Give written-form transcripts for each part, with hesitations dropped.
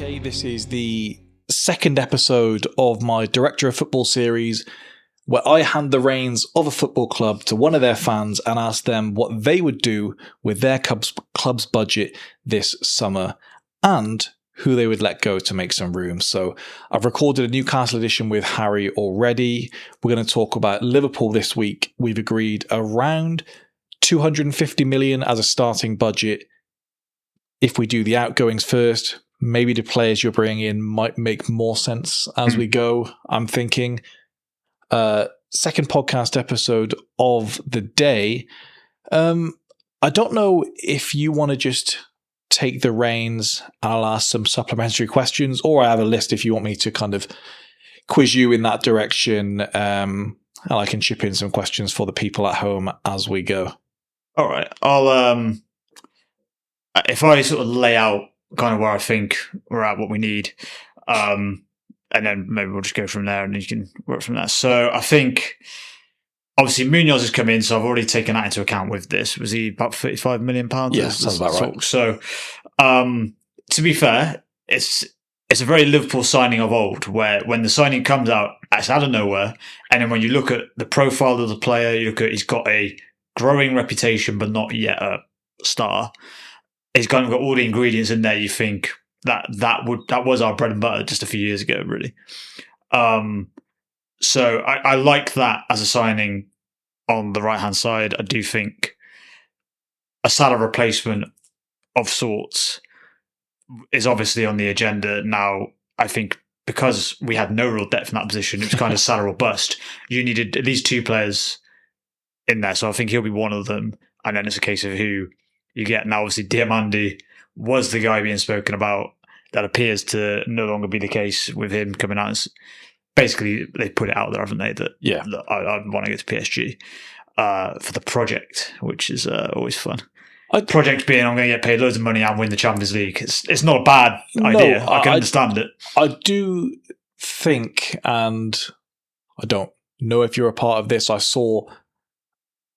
Okay, this is the second episode of my Director of Football series where I hand the reins of a football club to one of their fans and ask them what they would do with their club's budget this summer and who they would let go to make some room. So I've recorded a Newcastle edition with Harry already. We're going to talk about Liverpool this week. We've agreed around 250 million as a starting budget. If we do the outgoings first, maybe the players you're bringing in might make more sense as we go, I'm thinking. Second podcast episode of the day. I don't know if you want to just take the reins. I'll ask some supplementary questions, or I have a list if you want me to kind of quiz you in that direction. And I can chip in some questions for the people at home as we go. All right. I'll if I sort of lay out kind of where I think we're at, what we need, and then maybe we'll just go from there and you can work from there. So I think obviously Munoz has come in, so I've already taken that into account with this. Was he about £35 million? Yes, sounds about right. So to be fair, it's a very Liverpool signing of old, where when the signing comes out, it's out of nowhere. And then when you look at the profile of the player, you look at he's got a growing reputation, but not yet a star. He's kind of got all the ingredients in there. You think that was our bread and butter just a few years ago, really. So I like that as a signing on the right hand side. I do think a Salah replacement of sorts is obviously on the agenda now. I think because we had no real depth in that position, it was kind of Salah or bust. You needed at least two players in there, so I think he'll be one of them. And then it's a case of who you get. Now, obviously, Diamandi was the guy being spoken about. That appears to no longer be the case with him coming out. Basically, they put it out there, haven't they? That look, I want to go to PSG for the project, which is always fun. Project being I'm going to get paid loads of money and win the Champions League. It's not a bad idea. I can understand it. I do think, and I don't know if you're a part of this, I saw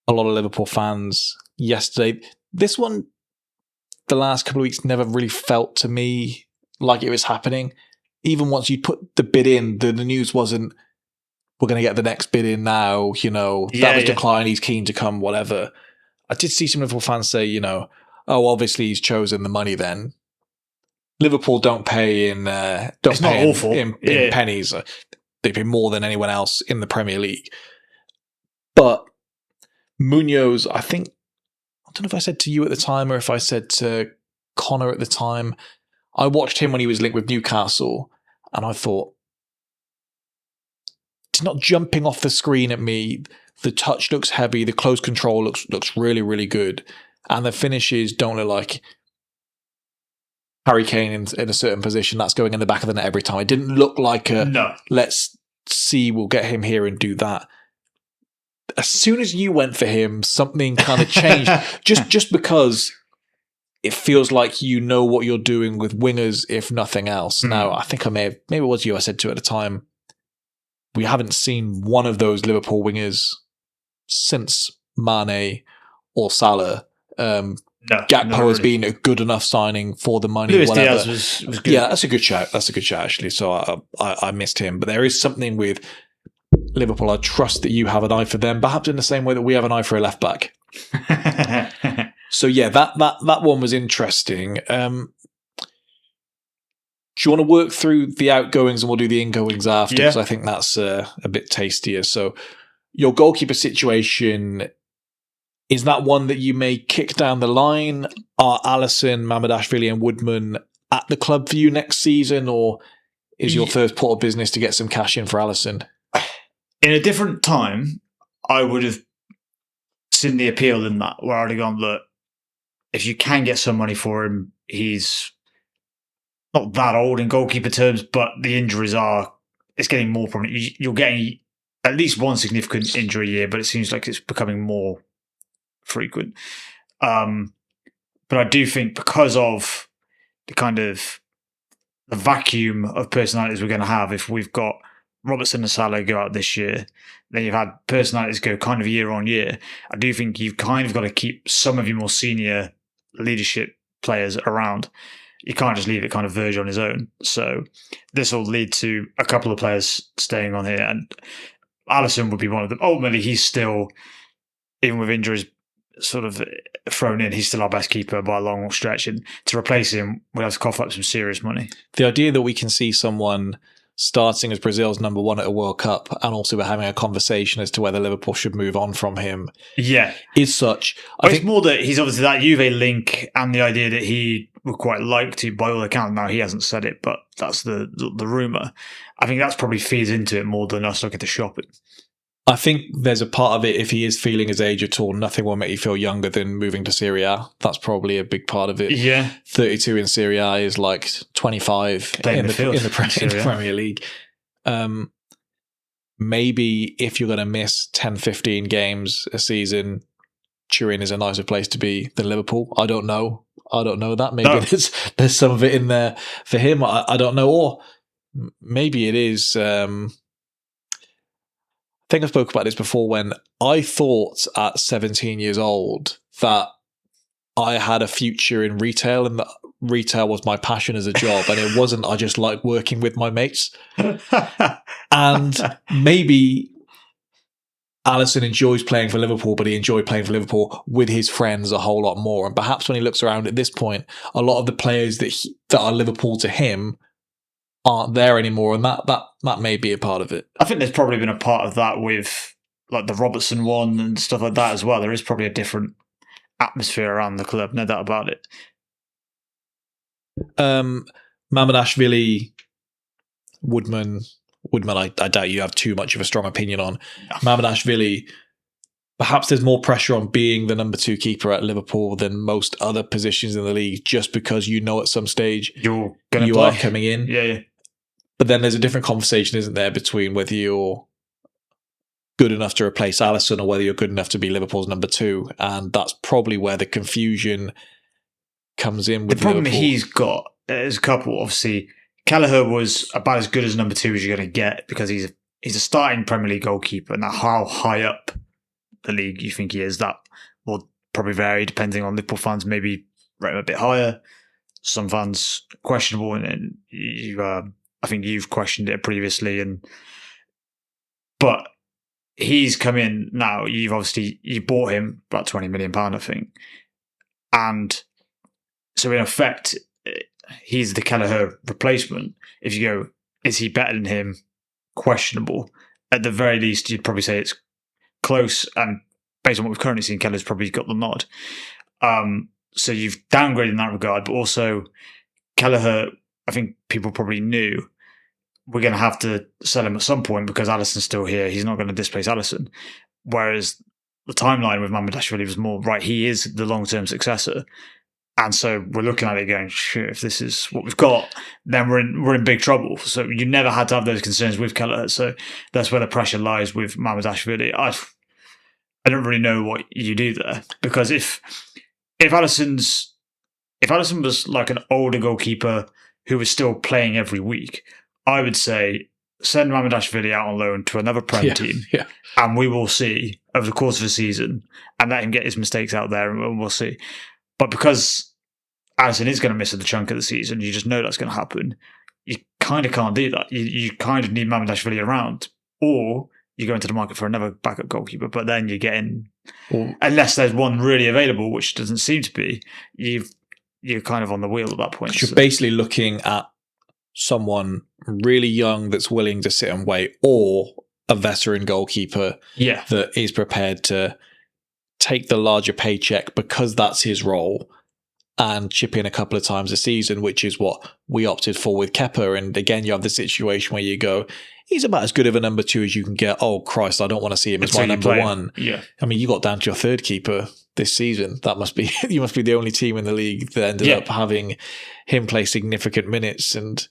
a lot of Liverpool fans yesterday. This one, the last couple of weeks, never really felt to me like it was happening. Even once you put the bid in, the news wasn't, we're going to get the next bid in now, that was declined, he's keen to come, whatever. I did see some Liverpool fans say, obviously he's chosen the money then. Liverpool don't pay in pennies. They pay more than anyone else in the Premier League. But Munoz, I don't know if I said to you at the time or if I said to Connor at the time, I watched him when he was linked with Newcastle and I thought, it's not jumping off the screen at me. The touch looks heavy. The close control looks really, really good. And the finishes don't look like Harry Kane in a certain position. That's going in the back of the net every time. It didn't look like let's see, we'll get him here and do that. As soon as you went for him, something kind of changed. just because it feels like you know what you're doing with wingers, if nothing else. Now, I think maybe it was you I said to at the time, we haven't seen one of those Liverpool wingers since Mane or Salah. Gakpo has been a good enough signing for the money. Luis Diaz was good. Yeah, that's a good shout. Actually. So I missed him. But there is something with Liverpool. I trust that you have an eye for them, perhaps in the same way that we have an eye for a left back. So yeah, that one was interesting. Do you want to work through the outgoings and we'll do the ingoings after? Because I think that's a bit tastier. So your goalkeeper situation, is that one that you may kick down the line? Are Alisson, Mamardashvili and Woodman at the club for you next season, or is your first port of business to get some cash in for Alisson? In a different time, I would have seen the appeal in that, where I'd have gone, look, if you can get some money for him, he's not that old in goalkeeper terms, but the injuries it's getting more prominent. You're getting at least one significant injury a year, but it seems like it's becoming more frequent. But I do think because of the kind of the vacuum of personalities we're going to have, if we've got Robertson and Salah go out this year, then you've had personalities go kind of year on year. I do think you've kind of got to keep some of your more senior leadership players around. you can't just leave it kind of Virgil on his own. So this will lead to a couple of players staying on here, and Alisson would be one of them. Ultimately, he's still, even with injuries sort of thrown in, he's still our best keeper by a long stretch, and to replace him, we'll have to cough up some serious money. The idea that we can see someone starting as Brazil's number one at a World Cup, and also we're having a conversation as to whether Liverpool should move on from him, is such. I think it's more that he's obviously that Juve link, and the idea that he would quite like to, by all accounts. Now he hasn't said it, but that's the rumor. I think that's probably feeds into it more than us looking to shop it. I think there's a part of it, if he is feeling his age at all, nothing will make you feel younger than moving to Serie A. That's probably a big part of it. Yeah. 32 in Serie A is like 25 in the Premier League. Maybe if you're going to miss 10, 15 games a season, Turin is a nicer place to be than Liverpool. I don't know that. Maybe there's some of it in there for him. I don't know. Or maybe it is... I think I spoke about this before, when I thought at 17 years old that I had a future in retail and that retail was my passion as a job, and it wasn't. I just like working with my mates. And maybe Alisson enjoys playing for Liverpool, but he enjoyed playing for Liverpool with his friends a whole lot more. And perhaps when he looks around at this point, a lot of the players that are Liverpool to him aren't there anymore, and that may be a part of it. I think there's probably been a part of that with like the Robertson one and stuff like that as well. There is probably a different atmosphere around the club, no doubt about it. Mamardashvili, Woodman, I doubt you have too much of a strong opinion on. Mamardashvili, perhaps there's more pressure on being the number 2 keeper at Liverpool than most other positions in the league, just because at some stage you are coming in. Yeah. But then there's a different conversation, isn't there, between whether you're good enough to replace Alisson or whether you're good enough to be Liverpool's number 2. And that's probably where the confusion comes in with the problem Liverpool. He's got is a couple. Obviously, Kelleher was about as good as number 2 as you're going to get, because he's a starting Premier League goalkeeper. Now, how high up the league you think he is, that will probably vary depending on Liverpool fans. Maybe rate him a bit higher. Some fans questionable, and I think you've questioned it previously. But he's come in now. You bought him about £20 million, I think, and so in effect, he's the Kelleher replacement. If you go, is he better than him? Questionable. At the very least, you'd probably say it's close, and based on what we've currently seen, Kelleher's probably got the nod. So you've downgraded in that regard, but also Kelleher, I think people probably knew we're going to have to sell him at some point because Alisson's still here. He's not going to displace Alisson. Whereas the timeline with Mamardashvili was more, right, he is the long-term successor. And so we're looking at it going, shit, if this is what we've got, then we're in big trouble. So you never had to have those concerns with Kelleher. So that's where the pressure lies with Mamardashvili. I don't really know what you do there, because if Alisson was like an older goalkeeper who was still playing every week, I would say send Mamardashvili out on loan to another Prem team, and we will see over the course of the season, and let him get his mistakes out there, and we'll see. But because Alisson is going to miss a chunk of the season, you just know that's going to happen. You kind of can't do that. You kind of need Mamardashvili around, or you go into the market for another backup goalkeeper. But then you're getting, unless there's one really available, which doesn't seem to be, you're kind of on the wheel at that point. You're basically looking at someone really young that's willing to sit and wait, or a veteran goalkeeper that is prepared to take the larger paycheck because that's his role and chip in a couple of times a season, which is what we opted for with Kepa. And again, you have the situation where you go, he's about as good of a number 2 as you can get. Oh, Christ, I don't want to see him as my number 1. Yeah. I mean, you got down to your 3rd keeper this season. That must be, you must be the only team in the league that ended up having him play significant minutes. And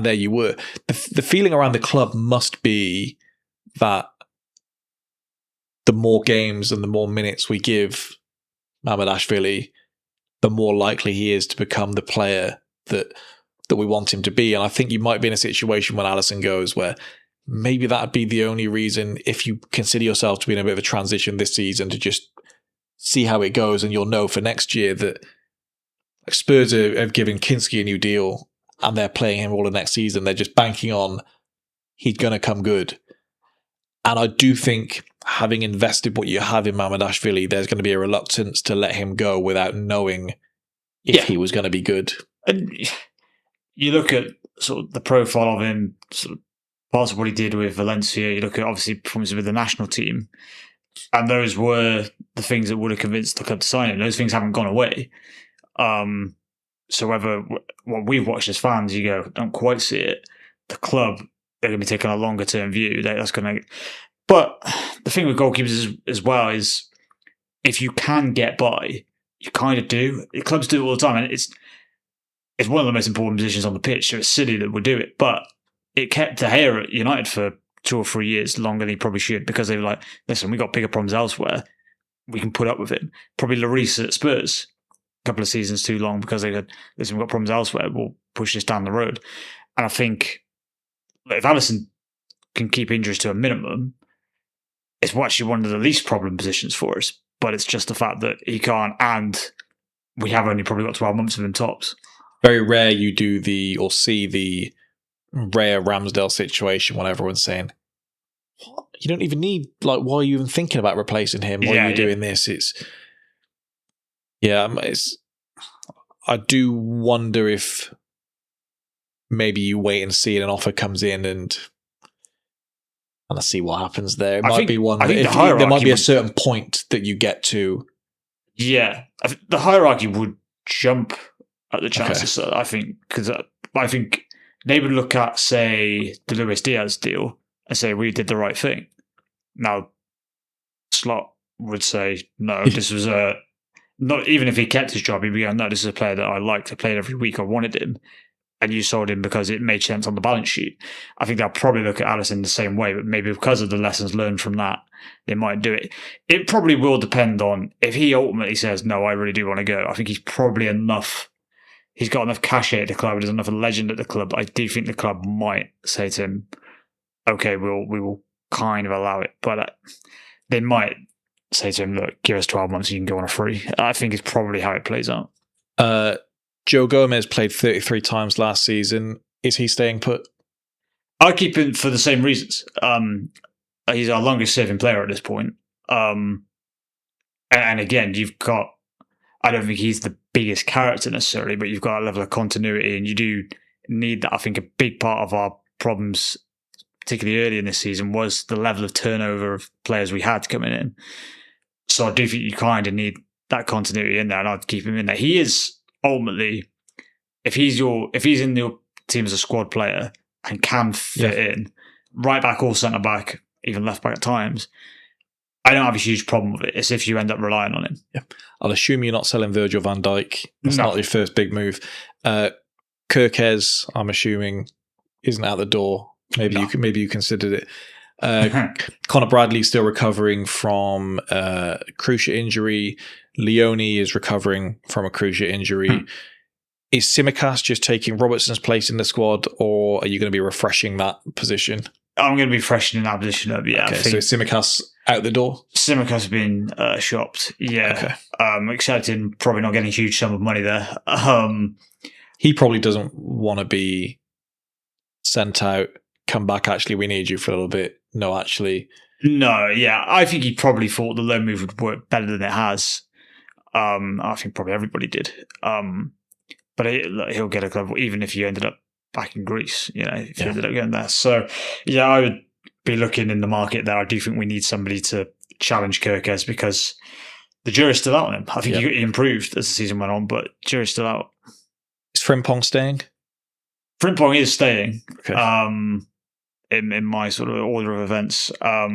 there you were. The feeling around the club must be that the more games and the more minutes we give Mamardashvili, the more likely he is to become the player that we want him to be. And I think you might be in a situation when Alisson goes where maybe that'd be the only reason, if you consider yourself to be in a bit of a transition this season, to just see how it goes, and you'll know for next year that Spurs have given Kinski a new deal and they're playing him all the next season. They're just banking on he's going to come good. And I do think, having invested what you have in Mamardashvili, there's going to be a reluctance to let him go without knowing if he was going to be good. And you look at sort of the profile of him, sort of parts of what he did with Valencia. You look at obviously performances with the national team, and those were the things that would have convinced the club to sign him. Those things haven't gone away. So whether what we've watched as fans, you go, don't quite see it. The club, they're going to be taking a longer term view. That's going to. But the thing with goalkeepers as well is, if you can get by, you kind of do. Clubs do it all the time, and it's one of the most important positions on the pitch. So it's silly that we do it, but it kept De Gea at United for 2 or 3 years longer than he probably should, because they were like, listen, we got bigger problems elsewhere. We can put up with it. Probably Lloris at Spurs, a couple of seasons too long, because they said, listen, we've got problems elsewhere. We'll push this down the road. And I think if Alisson can keep injuries to a minimum, it's actually one of the least problem positions for us. But it's just the fact that he can't, and we have only probably got 12 months of him tops. Very rare you do see the rare Ramsdale situation when everyone's saying, what? You don't even need, why are you even thinking about replacing him? Why are you doing this? I do wonder if maybe you wait and see and an offer comes in and I see what happens there. It might be one. There might be a certain point that you get to. Yeah, the hierarchy would jump at the chances. Okay. I think, because I think they would look at, say, the Luis Diaz deal and say we did the right thing. Now, Slot would say no. This was not even if he kept his job, he'd be going, no, this is a player that I liked. I played every week. I wanted him. And you sold him because it made sense on the balance sheet. I think they'll probably look at Alisson the same way, but maybe because of the lessons learned from that, they might do it. It probably will depend on if he ultimately says, no, I really do want to go. I think he's probably enough. He's got enough cachet at the club. There's enough of a legend at the club. I do think the club might say to him, okay, we will kind of allow it. But they might say to him, look, give us 12 months, you can go on a free. I think it's probably how it plays out. Joe Gomez played 33 times last season. Is he staying put? I keep him for the same reasons. He's our longest serving player at this point. And again, you've got, I don't think he's the biggest character necessarily, but you've got a level of continuity, and you do need that. I think a big part of our problems, particularly early in this season, was the level of turnover of players we had coming in. So I do think you kind of need that continuity in there, and I'd keep him in there. He is ultimately, if he's in your team as a squad player and can fit in, right back or centre back, even left back at times, I don't have a huge problem with it. It's if you end up relying on him. Yeah, I'll assume you're not selling Virgil van Dijk. That's not your first big move. Kirkez, I'm assuming, isn't out the door. Maybe you considered it. Conor Bradley's still recovering from cruciate injury. Leone is recovering from a cruciate injury. Is Tsimikas just taking Robertson's place in the squad, or are you going to be refreshing that position? I'm going to be freshening that position up, yeah. Okay, so is Tsimikas out the door? Tsimikas has been shopped, yeah. Okay. Accepting probably not getting a huge sum of money there. He probably doesn't want to be sent out, come back, actually, we need you for a little bit. No, actually. No, yeah. I think he probably thought the loan move would work better than it has. I think probably everybody did. But he'll get a club, even if you ended up back in Greece, if you ended up going there. So, yeah, I would be looking in the market there. I do think we need somebody to challenge Kirkez, because the jury's still out on him. I think he improved as the season went on, but jury's still out. Is Frimpong staying? Frimpong is staying. Okay. In my sort of order of events. I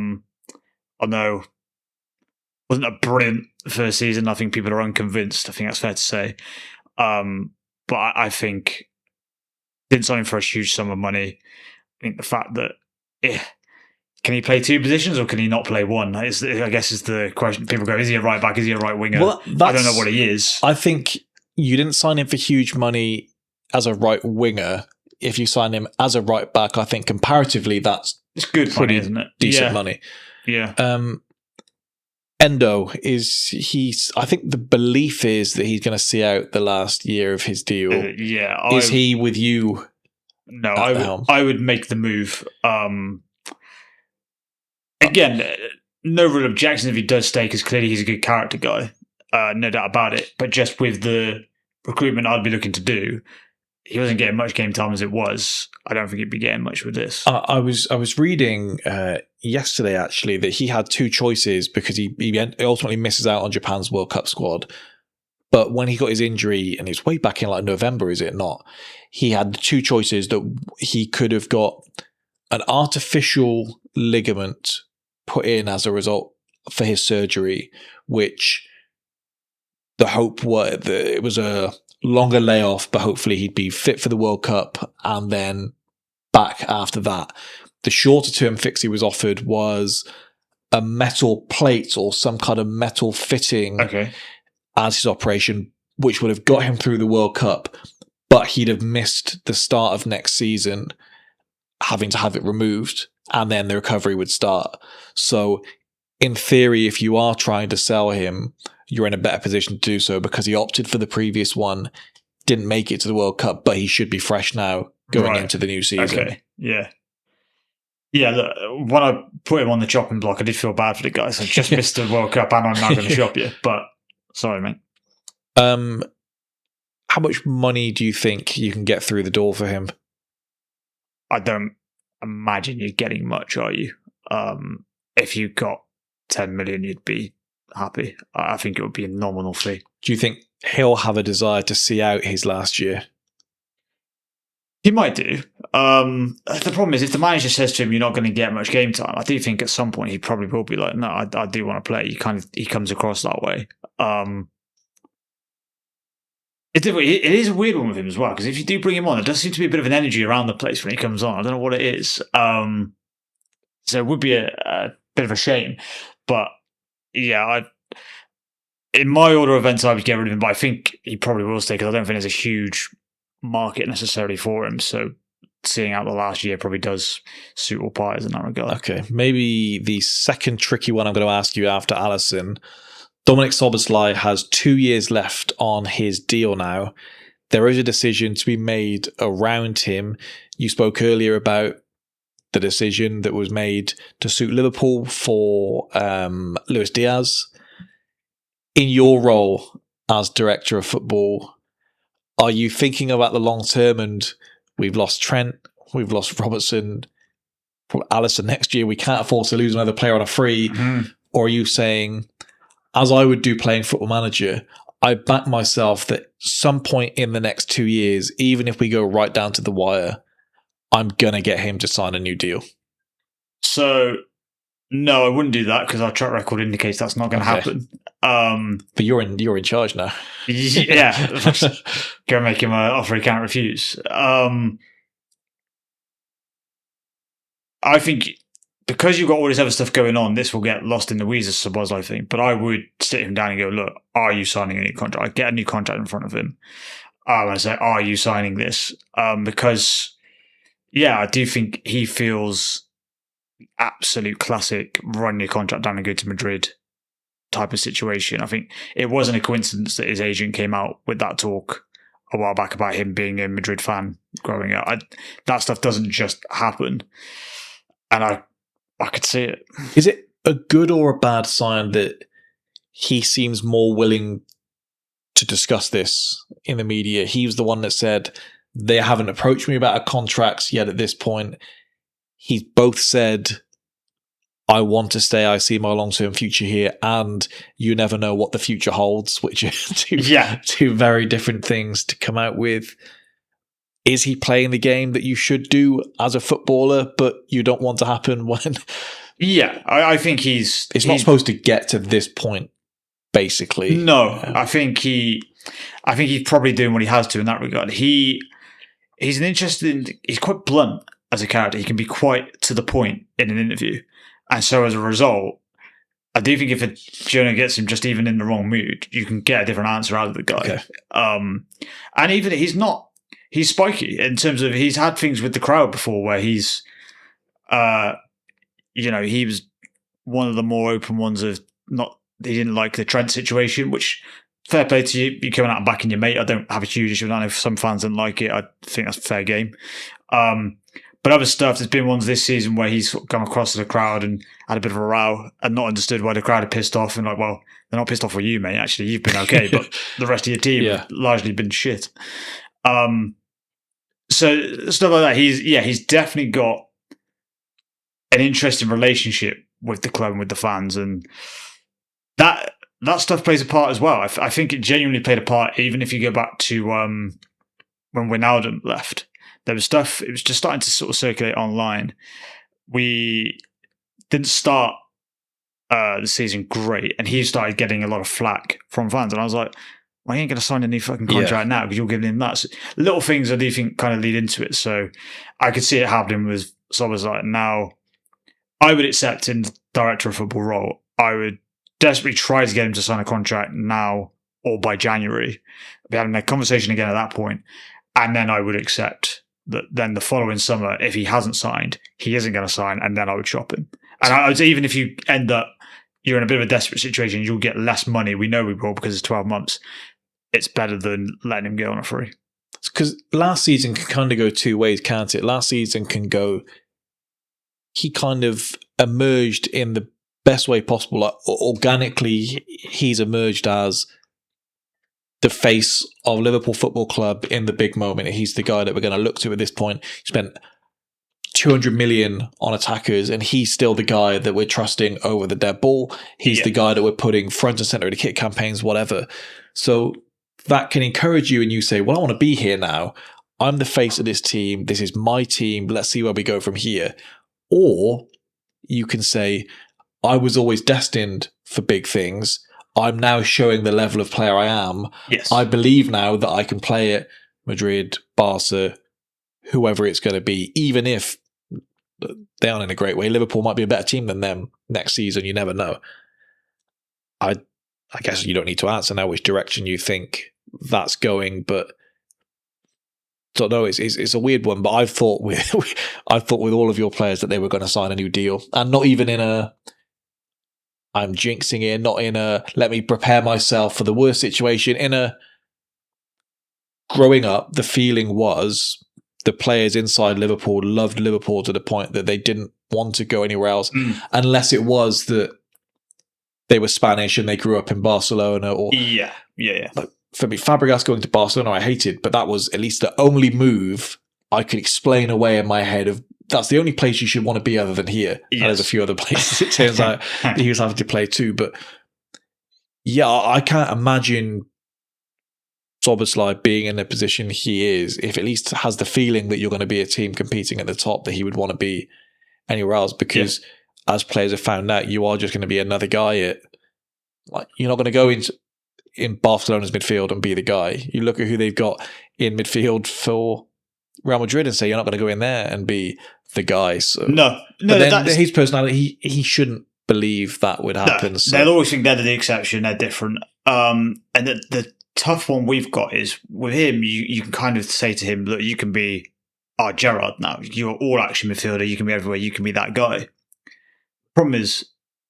know wasn't a brilliant first season. I think people are unconvinced. I think that's fair to say. But I think didn't sign him for a huge sum of money. I think the fact that can he play two positions or can he not play one? I guess is the question. People go, is he a right back? Is he a right winger? Well, I don't know what he is. I think you didn't sign him for huge money as a right winger. If you sign him as a right back, I think comparatively it's good pretty money, isn't it? Decent money. Yeah. Endo, I think the belief is that he's going to see out the last year of his deal. Is he with you? No, I would make the move. Again, no real objection if he does stay, because clearly he's a good character guy. No doubt about it. But just with the recruitment I'd be looking to do, he wasn't getting much game time as it was. I don't think he'd be getting much with this. I was reading yesterday, actually, that he had two choices because he ultimately misses out on Japan's World Cup squad. But when he got his injury, and it's way back in like November, is it not? He had two choices that he could have got an artificial ligament put in as a result for his surgery, which the hope was that it was a longer layoff, but hopefully he'd be fit for the World Cup and then back after that. The shorter term fix he was offered was a metal plate or some kind of metal fitting as his operation, which would have got him through the World Cup, but he'd have missed the start of next season, having to have it removed, and then the recovery would start. So in theory, if you are trying to sell him, you're in a better position to do so because he opted for the previous one, didn't make it to the World Cup, but he should be fresh now going into the new season. Okay, yeah. Yeah, look, when I put him on the chopping block, I did feel bad for the guys. I just missed the World Cup and I'm now going to shop you. But sorry, mate. How much money do you think you can get through the door for him? I don't imagine you're getting much, are you? If you got 10 million, you'd be happy. I think it would be a nominal fee. Do you think he'll have a desire to see out his last year? He might do. The problem is, if the manager says to him, "You're not going to get much game time," I do think at some point he probably will be like, "No, I do want to play." He comes across that way. It is a weird one with him as well, because if you do bring him on, there does seem to be a bit of an energy around the place when he comes on. I don't know what it is. So it would be a bit of a shame, but yeah, in my order of events, I would get rid of him, but I think he probably will stay because I don't think there's a huge market necessarily for him. So seeing out the last year probably does suit all parties in that regard. Okay, maybe the second tricky one I'm going to ask you after Alisson. Dominic Szoboszlai has 2 years left on his deal now. There is a decision to be made around him. You spoke earlier about the decision that was made to suit Liverpool for Luis Diaz. In your role as director of football, are you thinking about the long term? And we've lost Trent, we've lost Robertson, Alisson next year. We can't afford to lose another player on a free. Mm-hmm. Or are you saying, as I would do playing Football Manager, I back myself that some point in the next 2 years, even if we go right down to the wire, I'm going to get him to sign a new deal? So, no, I wouldn't do that because our track record indicates that's not going to happen. But you're in charge now. Yeah. Go make him an offer he can't refuse. I think because you've got all this other stuff going on, this will get lost in the weeds, I suppose, I think. But I would sit him down and go, look, are you signing a new contract? I'd get a new contract in front of him. And say, are you signing this? Because, yeah, I do think he feels absolute classic run your contract down and go to Madrid type of situation. I think it wasn't a coincidence that his agent came out with that talk a while back about him being a Madrid fan growing up. That stuff doesn't just happen. And I could see it. Is it a good or a bad sign that he seems more willing to discuss this in the media? He was the one that said, they haven't approached me about a contract yet at this point. He's both said, I want to stay, I see my long-term future here, and you never know what the future holds, which are two very different things to come out with. Is he playing the game that you should do as a footballer, but you don't want to happen when... Yeah, I think he's... It's not supposed to get to this point, basically. No, I think he's probably doing what he has to in that regard. He's an interesting... He's quite blunt as a character. He can be quite to the point in an interview. And so as a result, I do think if a journal gets him just even in the wrong mood, you can get a different answer out of the guy. Okay. And even he's spiky in terms of he's had things with the crowd before where he's, he was one of the more open ones of not he didn't like the Trent situation, which fair play to you. You're coming out and backing your mate. I don't have a huge issue with that. If some fans don't like it, I think that's fair game. But other stuff, there's been ones this season where he's come across to the crowd and had a bit of a row and not understood why the crowd are pissed off, and like, well, they're not pissed off with you, mate. Actually, you've been okay, but the rest of your team have largely been shit. So stuff like that. He's definitely got an interesting relationship with the club and with the fans, and that stuff plays a part as well. I think it genuinely played a part, even if you go back to when Wijnaldum left. There was stuff, it was just starting to sort of circulate online. We didn't start the season great, and he started getting a lot of flack from fans, and I was like, well, he ain't going to sign a new fucking contract now because you're giving him that. So, little things I do think kind of lead into it. So I could see it happening with Szoboszlai. Now, I would accept in the director of football role, I would desperately try to get him to sign a contract now or by January. I'd be having a conversation again at that point, and then I would accept that then the following summer, if he hasn't signed, he isn't going to sign, and then I would shop him. And I would say, even if you end up, you're in a bit of a desperate situation, you'll get less money. We know we will because it's 12 months. It's better than letting him go on a free. Because last season can kind of go two ways, can't it? Last season can go, he kind of emerged in the best way possible. Like, organically, he's emerged as the face of Liverpool Football Club in the big moment. He's the guy that we're going to look to at this point. He spent 200 million on attackers, and he's still the guy that we're trusting over the dead ball. He's the guy that we're putting front and center of the kit campaigns, whatever. So that can encourage you, and you say, well, I want to be here now. I'm the face of this team. This is my team. Let's see where we go from here. Or you can say, I was always destined for big things. I'm now showing the level of player I am. Yes. I believe now that I can play at Madrid, Barca, whoever it's going to be, even if they aren't in a great way. Liverpool might be a better team than them next season. You never know. I guess you don't need to answer now which direction you think that's going, but don't know. It's a weird one. But I've thought with all of your players that they were going to sign a new deal, and not even in a I'm jinxing it, not in a let me prepare myself for the worst situation. In a growing up, the feeling was the players inside Liverpool loved Liverpool to the point that they didn't want to go anywhere else, unless it was that they were Spanish and they grew up in Barcelona. Or like, for me, Fabregas going to Barcelona, I hated, but that was at least the only move I could explain away in my head of that's the only place you should want to be other than here. Yes. And there's a few other places it turns out he was having to play too. But yeah, I can't imagine Szoboszlai being in the position he is, if at least has the feeling that you're going to be a team competing at the top, that he would want to be anywhere else. Because as players have found out, you are just going to be another guy at, like, you're not going to go in Barcelona's midfield and be the guy. You look at who they've got in midfield for Real Madrid and say you're not going to go in there and be the guy. So no. But then his personality, he shouldn't believe that would happen. No, so. They'll always think they're the exception. They're different. And the tough one we've got is with him. You can kind of say to him, look, you can be our Gerrard now. You're all action midfielder. You can be everywhere. You can be that guy. Problem is,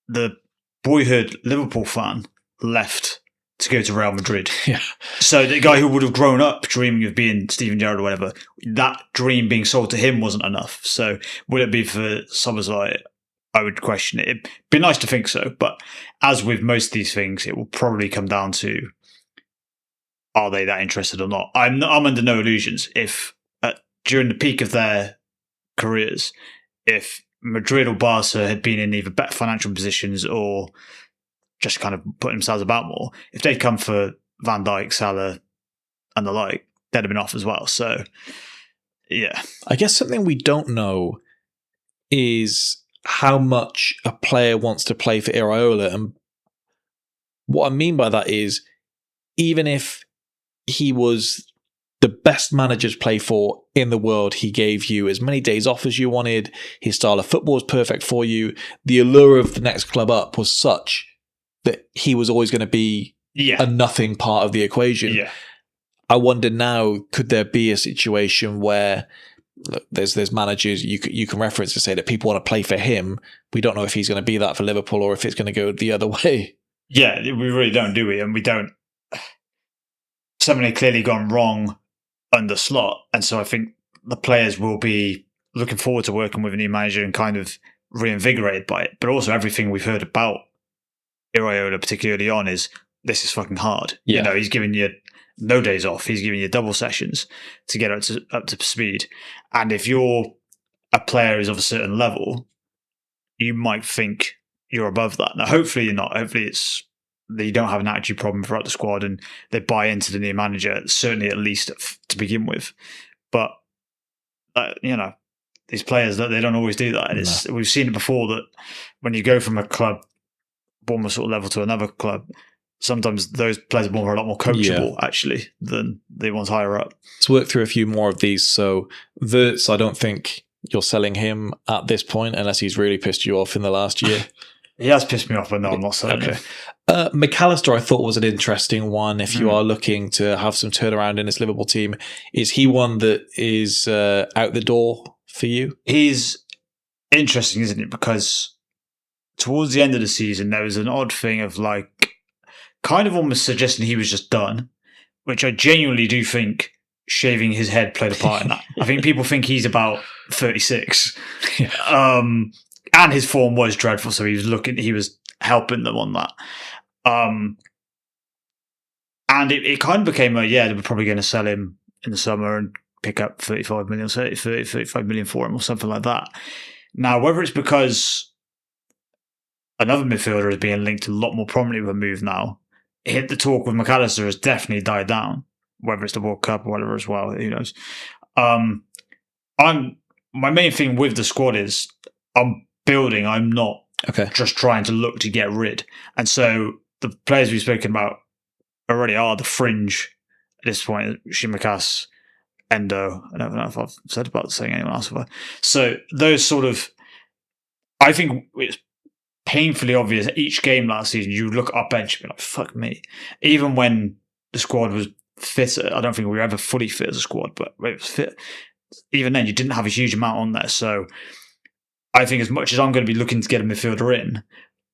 the boyhood Liverpool fan left to go to Real Madrid. Yeah. So the guy who would have grown up dreaming of being Steven Gerrard or whatever, that dream being sold to him wasn't enough. So would it be for Szoboszlai? I would question it. It'd be nice to think so, but as with most of these things, it will probably come down to, are they that interested or not? I'm under no illusions. If during the peak of their careers, if Madrid or Barca had been in either better financial positions or just kind of putting themselves about more, if they'd come for Van Dijk, Salah, and the like, they'd have been off as well. So, yeah. I guess something we don't know is how much a player wants to play for Iraola. And what I mean by that is, even if he was the best manager to play for in the world, he gave you as many days off as you wanted, his style of football was perfect for you, the allure of the next club up was such that he was always going to be a nothing part of the equation. Yeah. I wonder now, could there be a situation where there's managers you can reference to say that people want to play for him. We don't know if he's going to be that for Liverpool or if it's going to go the other way. Yeah, we really don't, do we? And we don't. Something had clearly gone wrong under Slot, and so I think the players will be looking forward to working with a new manager and kind of reinvigorated by it. But also, everything we've heard about Iraola, particularly on, is this is fucking hard. Yeah. You know, he's giving you no days off. He's giving you double sessions to get up to speed. And if you're a player who's of a certain level, you might think you're above that. Now, hopefully you're not. Hopefully it's that you don't have an attitude problem throughout the squad and they buy into the new manager, certainly at least to begin with. But, these players, they don't always do that. And we've seen it before that when you go from a club, Bournemouth sort of level to another club, sometimes those players are a lot more coachable, actually, than the ones higher up. Let's work through a few more of these. So, Wirtz, I don't think you're selling him at this point unless he's really pissed you off in the last year. He has pissed me off, but no, I'm not selling him. McAllister, I thought, was an interesting one. If you are looking to have some turnaround in this Liverpool team, is he one that is out the door for you? He's interesting, isn't it? Because towards the end of the season, there was an odd thing of kind of almost suggesting he was just done, which I genuinely do think shaving his head played a part in that. I think people think he's about 36. Yeah. And his form was dreadful, so he was helping them on that. And it kind of became they were probably going to sell him in the summer and pick up 35 million for him or something like that. Now, whether it's because another midfielder is being linked a lot more prominently with a move now, the talk with McAllister has definitely died down, whether it's the World Cup or whatever as well, who knows. My main thing with the squad is I'm building, I'm not just trying to look to get rid. And so the players we've spoken about already are the fringe at this point. Shimikas, Endo. I don't know if I've said about saying anyone else. So those sort of, I think it's painfully obvious. Each game last season, you look at our bench and be like, fuck me. Even when the squad was fitter, I don't think we were ever fully fit as a squad, but it was fit. Even then, you didn't have a huge amount on there. So I think as much as I'm going to be looking to get a midfielder in,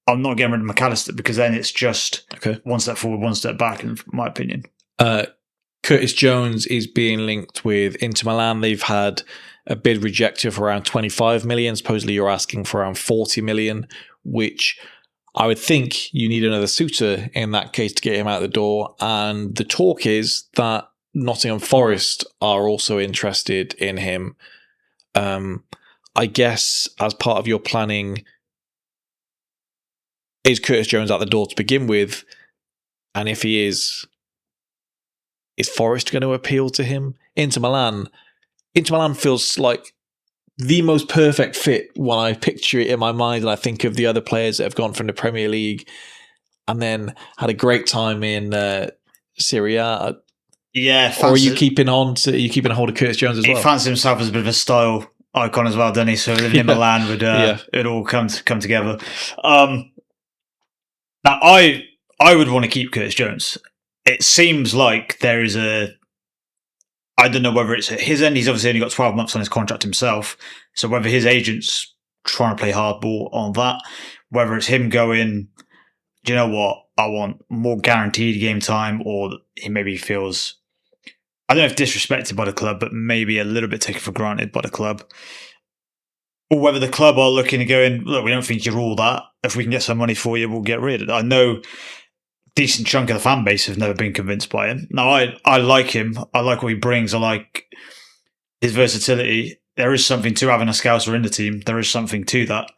I'm not getting rid of McAllister because then it's just one step forward, one step back, in my opinion. Curtis Jones is being linked with Inter Milan. They've had a bid rejected for around 25 million. Supposedly you're asking for around 40 million, which I would think you need another suitor in that case to get him out the door. And the talk is that Nottingham Forest are also interested in him. I guess as part of your planning, is Curtis Jones out the door to begin with? And if he is Forest going to appeal to him? Inter Milan feels like the most perfect fit when I picture it in my mind and I think of the other players that have gone from the Premier League and then had a great time in Serie A. Yeah, or are you keeping a hold of Curtis Jones as well? He fancies himself as a bit of a style icon as well, doesn't he? So living in Milan would it all come together. Now, I would want to keep Curtis Jones. It seems like there is I don't know whether it's at his end. He's obviously only got 12 months on his contract himself. So whether his agent's trying to play hardball on that, whether it's him going, do you know what? I want more guaranteed game time, or he maybe feels, I don't know if disrespected by the club, but maybe a little bit taken for granted by the club. Or whether the club are looking and going, look, we don't think you're all that. If we can get some money for you, we'll get rid of it. I know decent chunk of the fan base have never been convinced by him. Now, I like him. I like what he brings. I like his versatility. There is something to having a Scouser in the team. There is something to that.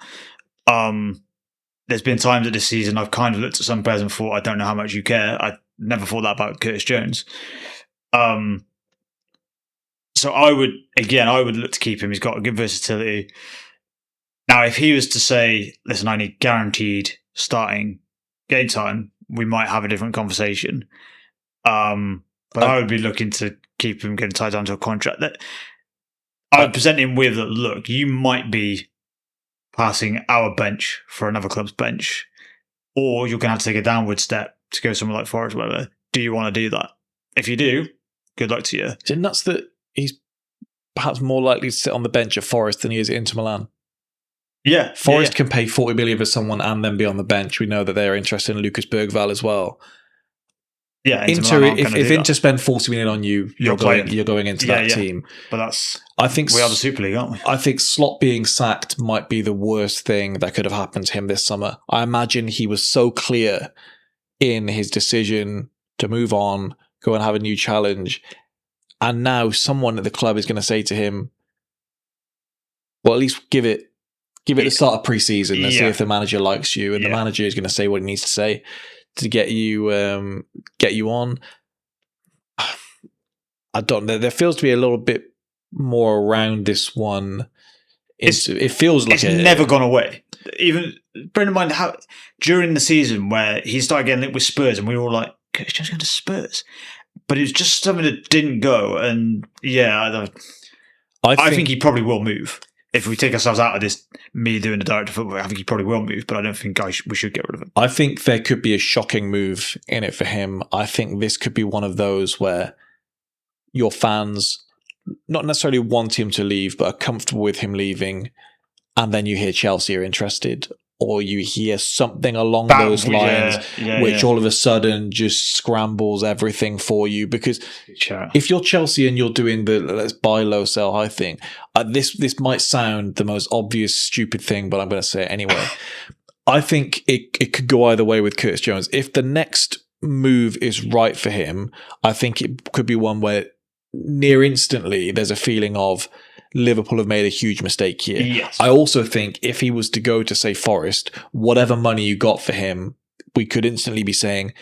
There's been times this season I've kind of looked at some players and thought, I don't know how much you care. I never thought that about Curtis Jones. So I would look to keep him. He's got a good versatility. Now, if he was to say, listen, I need guaranteed starting game time, we might have a different conversation. But I would be looking to keep him getting tied down to a contract. That I would present him with, look, you might be passing our bench for another club's bench, or you're going to have to take a downward step to go somewhere like Forest, whatever. Do you want to do that? If you do, good luck to you. Is it nuts that he's perhaps more likely to sit on the bench at Forest than he is at Inter Milan? Yeah. Forest can pay 40 million for someone and then be on the bench. We know that they're interested in Lucas Bergvall as well. Yeah, Inter, if Inter spend 40 million on you, you're going into that team. But we are the Super League, aren't we? I think Slot being sacked might be the worst thing that could have happened to him this summer. I imagine he was so clear in his decision to move on, go and have a new challenge, and now someone at the club is going to say to him, well, at least give it the start of pre-season and see if the manager likes you, and the manager is going to say what he needs to say to get you on. I don't know. There feels to be a little bit more around this one. It feels like it's never gone away. Even bear in mind how during the season where he started getting linked with Spurs, and we were all like, "It's just going to Spurs," but it was just something that didn't go. And I think he probably will move. If we take ourselves out of this, me doing the director of football, I think he probably will move, but I don't think we should get rid of him. I think there could be a shocking move in it for him. I think this could be one of those where your fans not necessarily want him to leave, but are comfortable with him leaving, and then you hear Chelsea are interested, or you hear something along those lines, which all of a sudden just scrambles everything for you. Because if you're Chelsea and you're doing the let's buy low, sell high thing, this might sound the most obvious, stupid thing, but I'm going to say it anyway. I think it could go either way with Curtis Jones. If the next move is right for him, I think it could be one where near instantly there's a feeling of Liverpool have made a huge mistake here. Yes. I also think if he was to go to, say, Forest, whatever money you got for him, we could instantly be saying,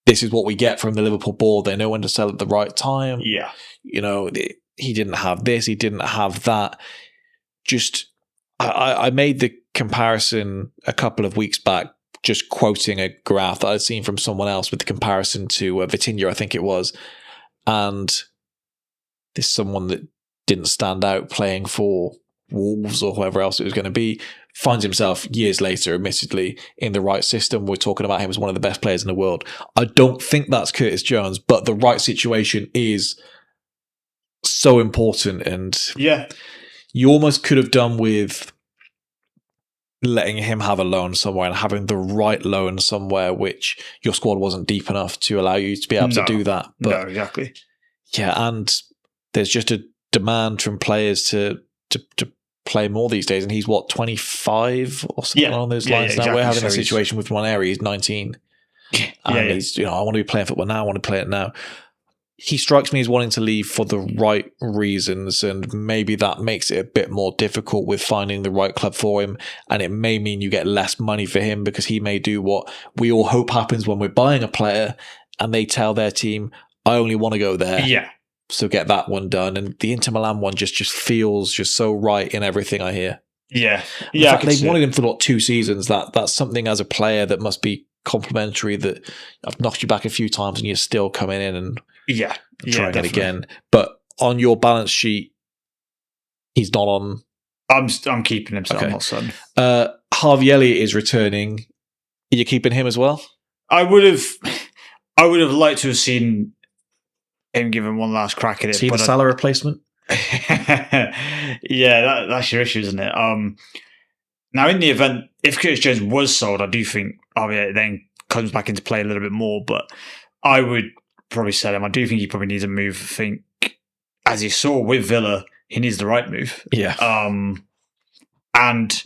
this is what we get from the Liverpool board. They know when to sell at the right time. Yeah. He didn't have this, he didn't have that. Just, I made the comparison a couple of weeks back, just quoting a graph that I'd seen from someone else with the comparison to Vitinha, I think it was. And this is someone that didn't stand out playing for Wolves or whoever else it was going to be, finds himself years later, admittedly, in the right system. We're talking about him as one of the best players in the world. I don't think that's Curtis Jones, but the right situation is so important. And you almost could have done with letting him have a loan somewhere and having the right loan somewhere, which your squad wasn't deep enough to allow you to be able to do that. But, no, exactly. Yeah, and there's just a demand from players to play more these days, and he's 25 or something along those lines. Now exactly. We're having a situation with Moneri, he's 19. He's, I want to be playing football now, I want to play it now. He strikes me as wanting to leave for the right reasons, and maybe that makes it a bit more difficult with finding the right club for him, and it may mean you get less money for him because he may do what we all hope happens when we're buying a player and they tell their team, I only want to go there. Yeah. So get that one done. And the Inter Milan one just feels just so right in everything I hear. Yeah. In fact, they've wanted him for 2 seasons. That's something as a player that must be complimentary, that I've knocked you back a few times and you're still coming in and trying it again. But on your balance sheet, he's not on. I'm keeping him, so I'm not selling. Harvey Elliott is returning. Are you keeping him as well? I would have liked to have seen him given one last crack at it. See the Salah replacement? Yeah, that's your issue, isn't it? Now, in the event, if Curtis Jones was sold, I do think it then comes back into play a little bit more, but I would probably sell him. I do think he probably needs a move. I think, as you saw with Villa, he needs the right move. Yeah. And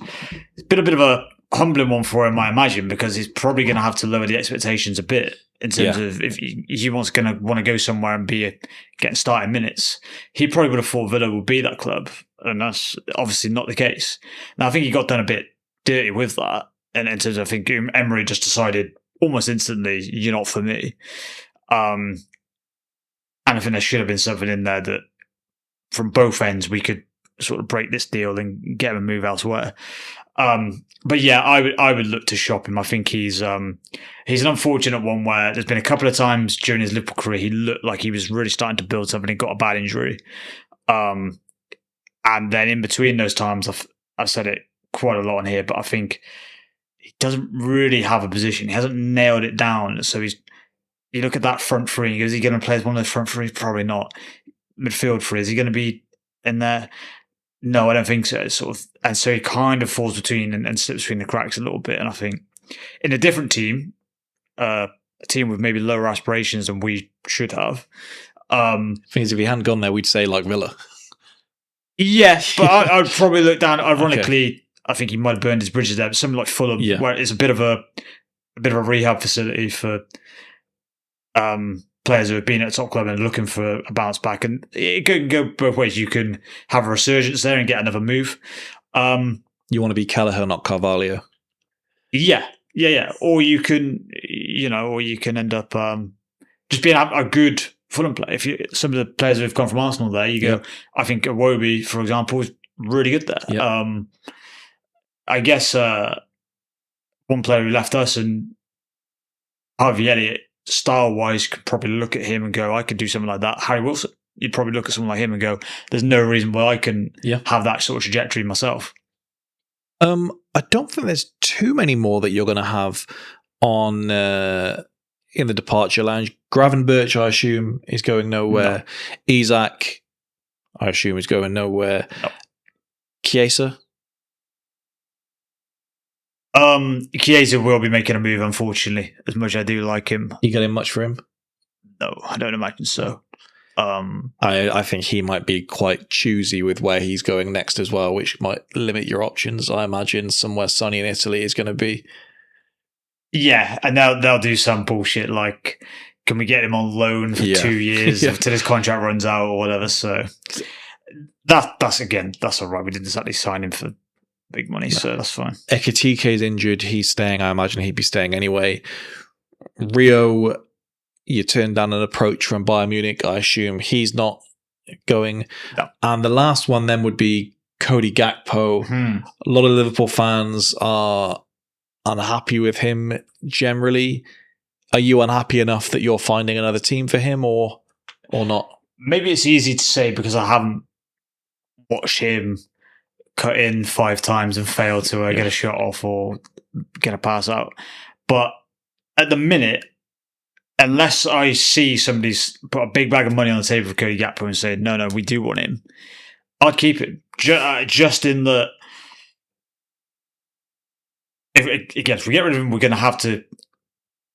it's been a bit of a humbling one for him, I imagine, because he's probably going to have to lower the expectations a bit in terms of if he wants to want to go somewhere and be getting starting minutes. He probably would have thought Villa would be that club, and that's obviously not the case. Now, I think he got done a bit dirty with that, and in terms of, I think Emery just decided almost instantly, you're not for me. And I think there should have been something in there that from both ends we could sort of break this deal and get him a move elsewhere. But yeah, I would look to shop him. I think he's an unfortunate one where there's been a couple of times during his Liverpool career he looked like he was really starting to build something and got a bad injury. And then in between those times, I've said it quite a lot on here, but I think he doesn't really have a position. He hasn't nailed it down. So you look at that front three, is he going to play as one of those front three? Probably not. Midfield three, is he going to be in there? No, I don't think so. It's sort of, and so he kind of falls between and slips between the cracks a little bit. And I think in a different team, a team with maybe lower aspirations than we should have. Things if he hadn't gone there, we'd say like Villa. Yeah, but I'd probably look down. Ironically, I think he might have burned his bridges there. But something like Fulham, where it's a bit of a rehab facility for players who have been at a top club and looking for a bounce back. And it can go both ways. You can have a resurgence there and get another move. You want to be Kelleher, not Carvalho. Yeah. Or you can, end up just being a good Fulham player. If some of the players who've gone from Arsenal there, you go. I think Iwobi, for example, is really good there. Yep. I guess one player who left us and Harvey Elliott, style-wise, could probably look at him and go, I could do something like that. Harry Wilson, you'd probably look at someone like him and go, there's no reason why I can have that sort of trajectory myself. I don't think there's too many more that you're going to have on in the departure lounge. Gravenberch, I assume, is going nowhere. No. Isak, I assume, is going nowhere. No. Chiesa? Chiesa will be making a move, unfortunately, as much as I do like him. You getting much for him? No, I don't imagine so. I think he might be quite choosy with where he's going next as well, which might limit your options. I imagine somewhere sunny in Italy is going to be. Yeah, and they'll do some bullshit like, can we get him on loan for 2 years until his contract runs out or whatever? So that's all right. We didn't exactly sign him for big money, so that's fine. Ekitike is injured. He's staying. I imagine he'd be staying anyway. Rio, you turned down an approach from Bayern Munich. I assume he's not going. No. And the last one then would be Cody Gakpo. A lot of Liverpool fans are unhappy with him generally. Are you unhappy enough that you're finding another team for him or not? Maybe it's easy to say because I haven't watched him cut in 5 times and fail to get a shot off or get a pass out. But at the minute, unless I see somebody's put a big bag of money on the table for Cody Gakpo and say, no, we do want him, I'd keep it. Just in the... If we get rid of him, we're going to have to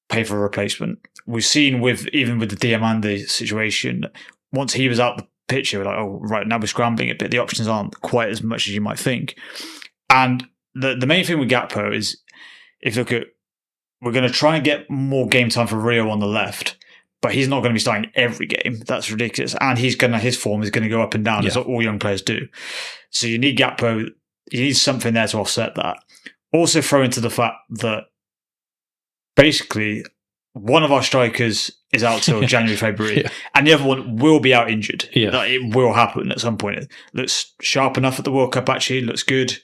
pay for a replacement. We've seen even with the Diamande situation, once he was out the picture, we're like, oh, right, now we're scrambling a bit. The options aren't quite as much as you might think. And the main thing with Gakpo is, if you look at, we're going to try and get more game time for Rio on the left, but he's not going to be starting every game. That's ridiculous. And his form is going to go up and down, as all young players do. So you need Gakpo, you need something there to offset that. Also throw into the fact that basically one of our strikers is out till January, February, and the other one will be out injured. It will happen at some point. It looks sharp enough at the World Cup, actually. It looks good.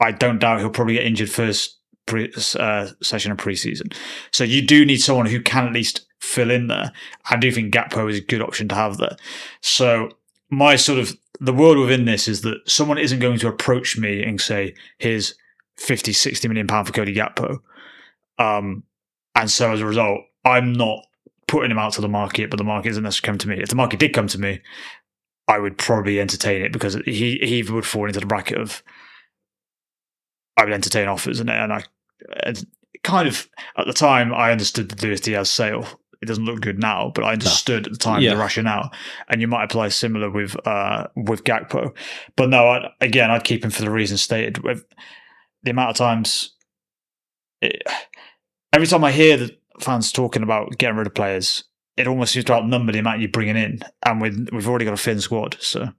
I don't doubt he'll probably get injured first session of pre-season. So you do need someone who can at least fill in there. I do think Gakpo is a good option to have there. So my the world within this is that someone isn't going to approach me and say, here's 50, 60 million pound for Cody Gakpo. And so as a result, I'm not putting him out to the market, but the market isn't necessarily coming to me. If the market did come to me, I would probably entertain it because he would fall into the bracket of I would entertain offers. And I kind of, at the time, I understood the Luis Diaz sale. It doesn't look good now, but I understood at the time the rationale. And you might apply similar with Gakpo. But no, I'd keep him for the reasons stated. With the amount of times... Every time I hear the fans talking about getting rid of players, it almost seems to outnumber the amount you're bringing in, and we've already got a thin squad. So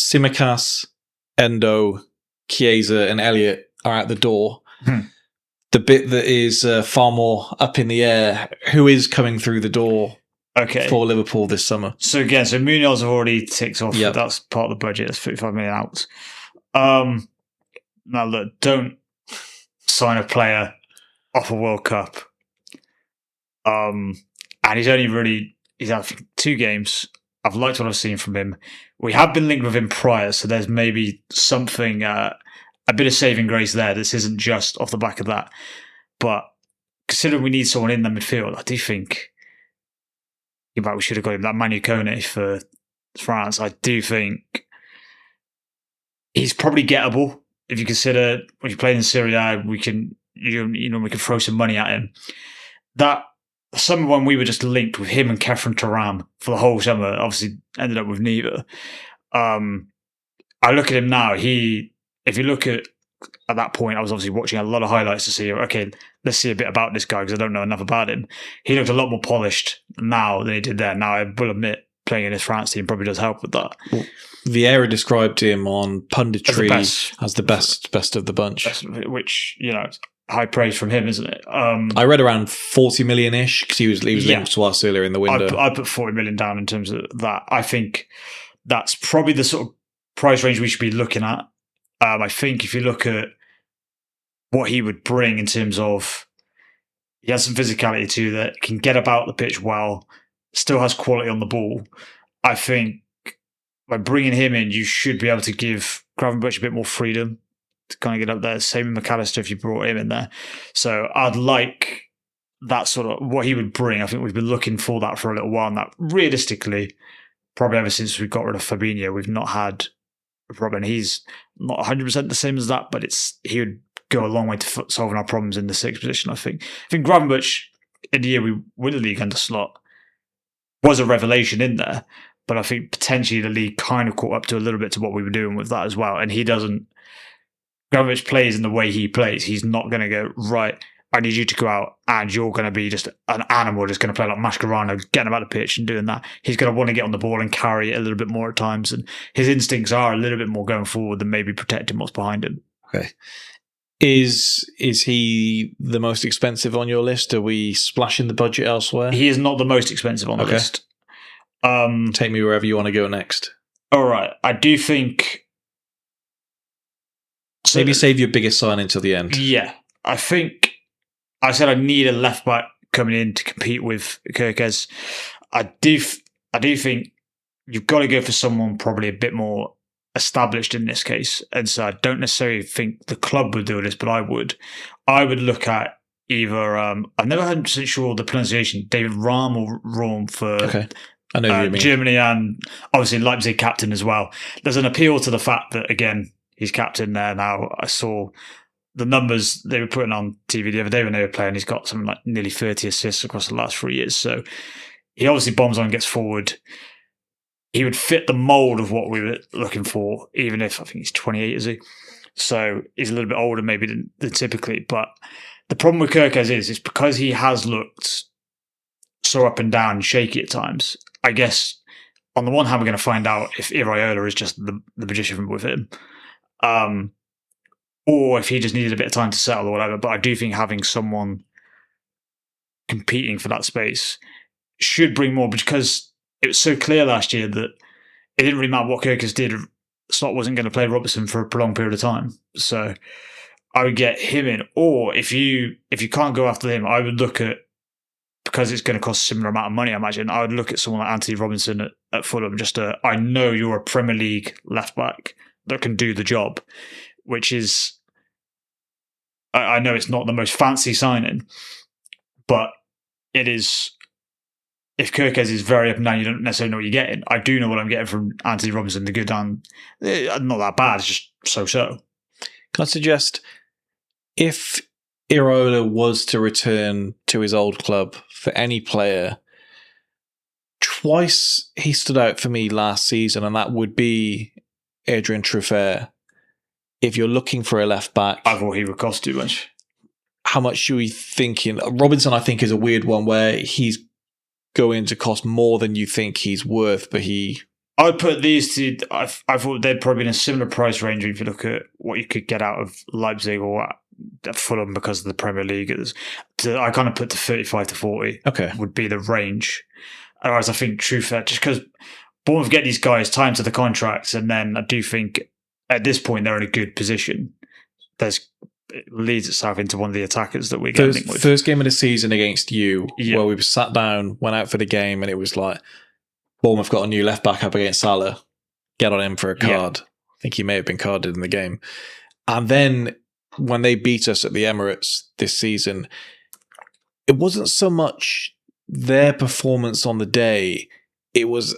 Tsimikas, Endo, Chiesa, and Elliott are out the door. The bit that is far more up in the air, who is coming through the door for Liverpool this summer? So Munoz have already ticked off. Yep. That's part of the budget. That's 35 million out. Now look, don't sign a player off a World Cup. And he's had 2 games. I've liked what I've seen from him. We have been linked with him prior, so there's maybe something, a bit of saving grace there. This isn't just off the back of that. But considering we need someone in the midfield, I do think we should have got him that Manu Kone for France. I do think he's probably gettable if you consider when you're playing in Serie A, we can throw some money at him. That summer when we were just linked with him and Kefren Turan for the whole summer, obviously ended up with neither. I look at him now. If you look at that point, I was obviously watching a lot of highlights to see, okay, let's see a bit about this guy because I don't know enough about him. He looked a lot more polished now than he did then. Now, I will admit, playing in his France team probably does help with that. Well, Vieira described him on punditry as the best of the bunch. Which, high praise from him, isn't it? I read around 40 million-ish because he was linked to us earlier in the window. I put 40 million down in terms of that. I think that's probably the sort of price range we should be looking at. I think if you look at what he would bring in terms of, he has some physicality too that can get about the pitch well, still has quality on the ball. I think by bringing him in, you should be able to give Gravenberch a bit more freedom to kind of get up there. Same with McAllister if you brought him in there. So I'd like that sort of what he would bring. I think we've been looking for that for a little while. And that realistically, probably ever since we got rid of Fabinho, we've not had Robin. He's not 100% the same as that, but he would go a long way to solving our problems in the sixth position, I think. I think Gravenberch, in the year we win the league under Slot, was a revelation in there, but I think potentially the league kind of caught up to a little bit to what we were doing with that as well. And Gravenberch plays in the way he plays. He's not going to go, right, I need you to go out and you're going to be just an animal, just going to play like Mascherano, getting about the pitch and doing that. He's going to want to get on the ball and carry it a little bit more at times. And his instincts are a little bit more going forward than maybe protecting what's behind him. Okay. Is he the most expensive on your list? Are we splashing the budget elsewhere? He is not the most expensive on the list. Take me wherever you want to go next. All right. I do think... Maybe save your biggest sign until the end. Yeah. I think... I said I need a left back coming in to compete with Kerkez. I do think you've got to go for someone probably a bit more established in this case. And so I don't necessarily think the club would do this, but I would. I would look at either, I'm never 100% sure the pronunciation, David Rahm or Rahm for I know what you mean. Germany, and obviously Leipzig captain as well. There's an appeal to the fact that, again, he's captain there now. I saw the numbers they were putting on TV the other day when they were playing. He's got something like nearly 30 assists across the last 3 years. So he obviously bombs on, gets forward. He would fit the mould of what we were looking for, even if I think he's 28, is he? So he's a little bit older maybe than typically. But the problem with Kerkez is because he has looked so up and down and shaky at times. I guess on the one hand, we're going to find out if Iraola is just the magician with him. Or if he just needed a bit of time to settle or whatever. But I do think having someone competing for that space should bring more, because it was so clear last year that it didn't really matter what Kerkez did. Slot wasn't going to play Robertson for a prolonged period of time. So I would get him in. Or if you can't go after him, I would look at, because it's going to cost a similar amount of money, I imagine, I would look at someone like Anthony Robinson at Fulham. I know you're a Premier League left back that can do the job, which is, I know it's not the most fancy signing, but it is. If Kerkez is very up and down, you don't necessarily know what you're getting. I do know what I'm getting from Anthony Robinson. The good down, not that bad. It's just so-so. Can I suggest, if Iraola was to return to his old club for any player, twice he stood out for me last season, and that would be Adrian Truffert. If you're looking for a left back, I thought he would cost too much. How much should we thinking? Robinson, I think, is a weird one where he's going to cost more than you think he's worth, but I would put these two. I thought they'd probably be in a similar price range if you look at what you could get out of Leipzig or Fulham because of the Premier League. I kind of put to 35 to 40. Okay, would be the range. Otherwise, I think Truffert, just because Bournemouth get these guys time to the contracts, and then I do think at this point they're in a good position. It leads itself into one of the attackers that we're getting with. First game of the season against you, where we sat down, went out for the game, and it was like, Bournemouth got a new left back up against Salah. Get on him for a card. I think he may have been carded in the game. And then when they beat us at the Emirates this season, it wasn't so much their performance on the day, it was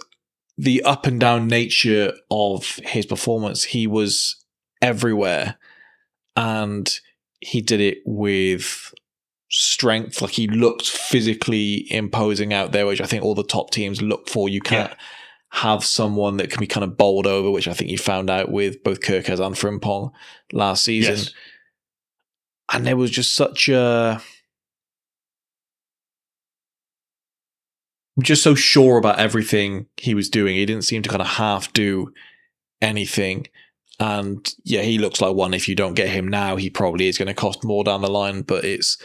the up and down nature of his performance. He was everywhere, and he did it with strength. Like, he looked physically imposing out there, which I think all the top teams look for. You can't have someone that can be kind of bowled over, which I think you found out with both Kyrgios and Frimpong last season. Yes. And there was just just so sure about everything he was doing. He didn't seem to kind of half do anything. And yeah, he looks like one. If you don't get him now, he probably is going to cost more down the line. But it's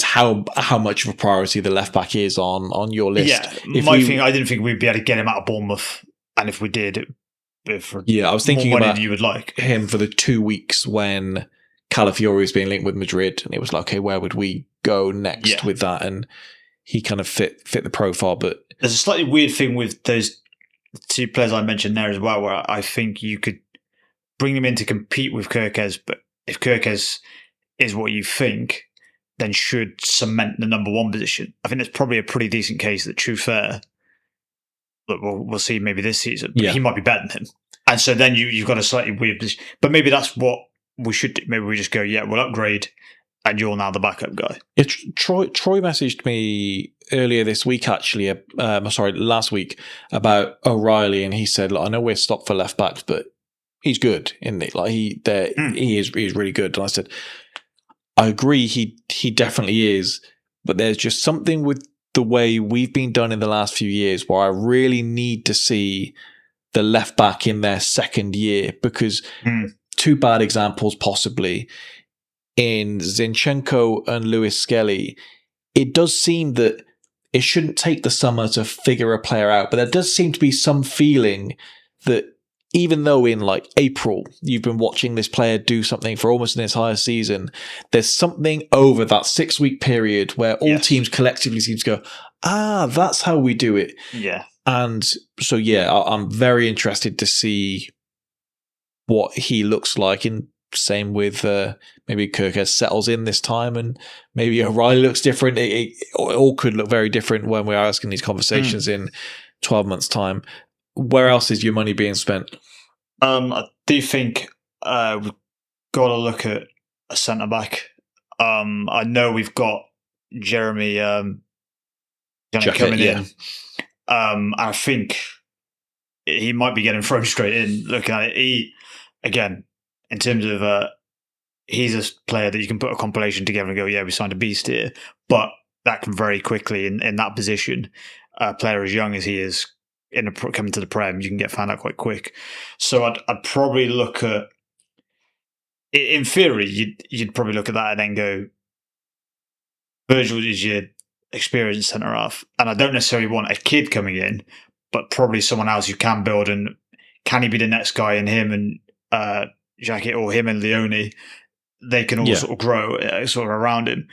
how much of a priority the left back is on your list. Yeah, I didn't think we'd be able to get him out of Bournemouth, and if we did, I was thinking about you would like him for the 2 weeks when Calafiori was being linked with Madrid, and it was like, okay, where would we go next with that? And he kind of fit the profile. But there's a slightly weird thing with those two players I mentioned there as well, where I think you could bring them in to compete with Kyrgios, but if Kyrgios is what you think, then should cement the number one position. I think that's probably a pretty decent case that True Fair, that we'll see maybe this season, but he might be better than him. And so then you've got a slightly weird position. But maybe that's what we should do. Maybe we just go, we'll upgrade, and you're now the backup guy. Yeah, Troy messaged me earlier this week, actually, last week, about O'Reilly, and he said, look, I know we're stopped for left backs, but he's good, isn't he? Like, he is really good. And I said, I agree, he definitely is, but there's just something with the way we've been done in the last few years where I really need to see the left back in their second year, because two bad examples possibly in Zinchenko and Lewis Skelly. It does seem that it shouldn't take the summer to figure a player out, but there does seem to be some feeling that even though in like April you've been watching this player do something for almost an entire season, there's something over that 6-week period where all teams collectively seem to go, that's how we do it. Yeah. And so, I'm very interested to see what he looks like. And same with maybe Kyrgios settles in this time, and maybe O'Reilly looks different. It all could look very different when we're asking these conversations in 12 months' time. Where else is your money being spent? I do think we've got to look at a centre back. I know we've got Jeremy coming in. And I think he might be getting thrown straight in. Looking at it, again, in terms of he's a player that you can put a compilation together and go, we signed a beast here. But that can very quickly, in that position, a player as young as he is, coming to the Prem, you can get found out quite quick. So I'd probably look at, in theory, you'd probably look at that and then go, Virgil is your experienced centre half, and I don't necessarily want a kid coming in, but probably someone else you can build. And can he be the next guy? And him and Jacket, or him and Leone, they can all sort of grow sort of around him.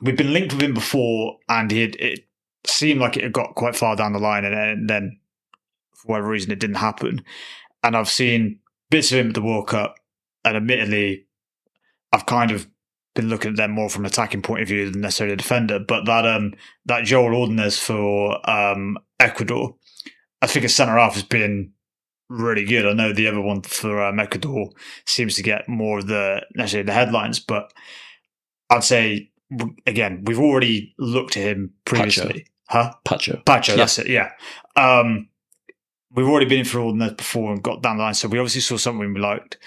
We've been linked with him before, and it seemed like it had got quite far down the line, and then for whatever reason it didn't happen. And I've seen bits of him at the World Cup, and admittedly I've kind of been looking at them more from an attacking point of view than necessarily a defender. But that Joel Ordonez for Ecuador, I think a centre half has been really good. I know the other one for Ecuador seems to get more of necessarily the headlines, but I'd say, again, we've already looked at him previously. Pacho, that's it, yeah. We've already been through all that before and got down the line, so we obviously saw something we liked.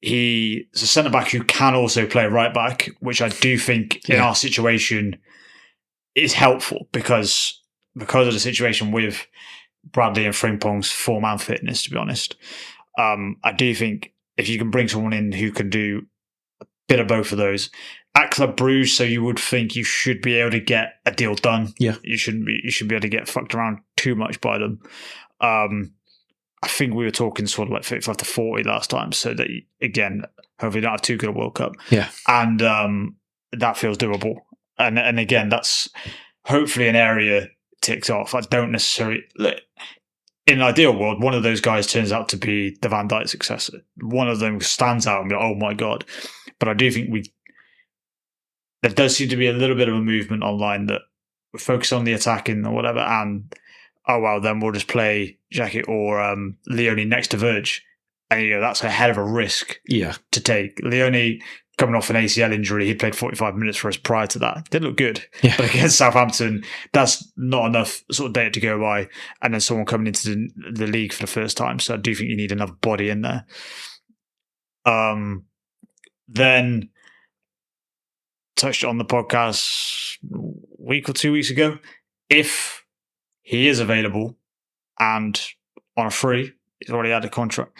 He's a centre-back who can also play right-back, which I do think in our situation is helpful because of the situation with Bradley and Frimpong's form and fitness, to be honest. I do think if you can bring someone in who can do a bit of both of those, at Club Bruges, so you would think you should be able to get a deal done. Yeah. You should be able to get fucked around too much by them. I think we were talking sort of like 35 to 40 last time, so that, again, hopefully don't have too good a World Cup. Yeah. And that feels doable. And again, that's hopefully an area ticks off. I don't necessarily... In an ideal world, one of those guys turns out to be the Van Dijk successor. One of them stands out and go, oh my God. But I do think there does seem to be a little bit of a movement online that we focus on the attacking or whatever, and then we'll just play Jacket or Leone next to Verge. And that's a hell of a risk Yeah. to take. Leone, coming off an ACL injury, he played 45 minutes for us prior to that. Didn't look good. Yeah. But against Southampton, that's not enough sort of data to go by. And then someone coming into the league for the first time. So I do think you need another body in there. Then touched on the podcast a week or 2 weeks ago. If he is available and on a free, he's already had a contract.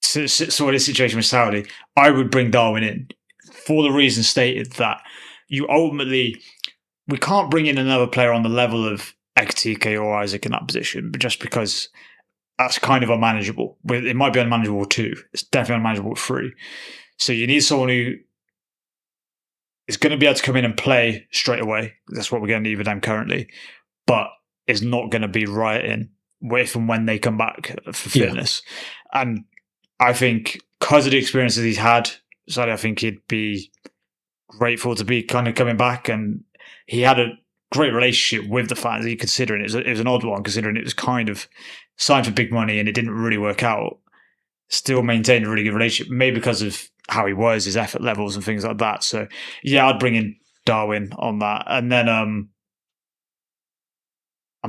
So the situation with Saudi, I would bring Darwin in for the reason stated that we can't bring in another player on the level of Ekitike or Isaac in that position, but just because that's kind of unmanageable. It might be unmanageable with 2. It's definitely unmanageable with 3. So you need someone who is going to be able to come in and play straight away. That's what we're going to need with them currently, but is not going to be right in if and when they come back for fitness. Yeah. And I think because of the experiences he's had, sadly, I think he'd be grateful to be kind of coming back. And he had a great relationship with the fans. Considering it was an odd one, considering it was kind of signed for big money and it didn't really work out. Still maintained a really good relationship, maybe because of how he was, his effort levels and things like that. So yeah, I'd bring in Darwin on that. And then I'm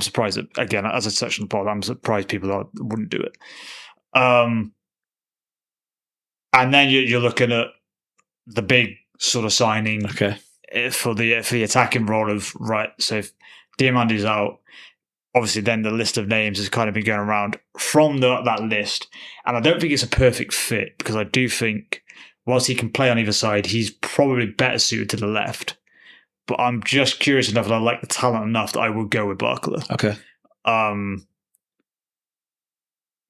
surprised that, again, as I touched on the pod, I'm surprised people wouldn't do it. And then you're looking at the big sort of signing for the attacking role of, right, so if Diamandi's out, obviously then the list of names has kind of been going around from that list. And I don't think it's a perfect fit because I do think whilst he can play on either side, he's probably better suited to the left. But I'm just curious enough that I like the talent enough that I would go with BARCOLA. Okay.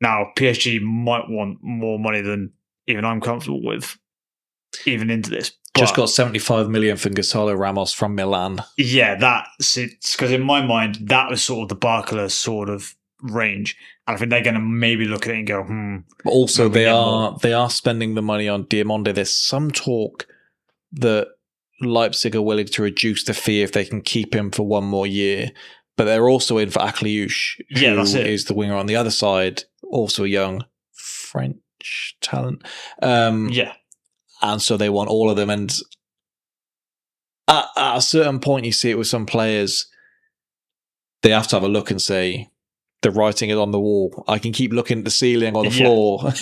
Now, PSG might want more money than even I'm comfortable with, even into this. But just got 75 million for Gonzalo Ramos from Milan. Yeah, that's it. Because in my mind, that was sort of the BARCOLA sort of range. And I think they're going to maybe look at it and go, But also, they are spending the money on Diamonde. There's some talk that Leipzig are willing to reduce the fee if they can keep him for one more year. But they're also in for Akliouche, who is the winger on the other side, also a young French talent. And so they want all of them. And at a certain point, you see it with some players, they have to have a look and say, the writing is on the wall. I can keep looking at the ceiling or the floor.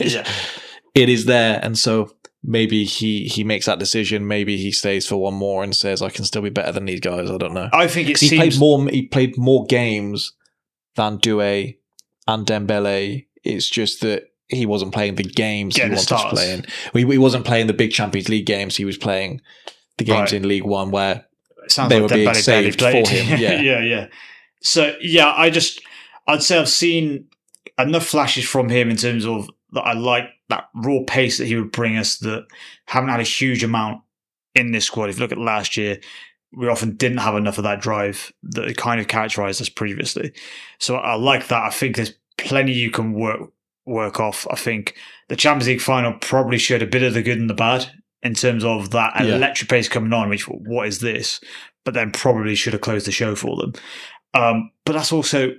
It is there. And so maybe he makes that decision. Maybe he stays for one more and says, I can still be better than these guys. I don't know. I think he played more games than Doué and Dembele. It's just that he wasn't playing the games he wanted to play in. He wasn't playing the big Champions League games. He was playing the games in League One where they were being saved for him. Yeah. So, I'd say I've seen enough flashes from him in terms of that I like that raw pace that he would bring us that haven't had a huge amount in this squad. If you look at last year, we often didn't have enough of that drive that kind of characterised us previously. So I like that. I think there's plenty you can work off. I think the Champions League final probably showed a bit of the good and the bad in terms of that electric pace coming on, which, what is this? But then probably should have closed the show for them. But that's also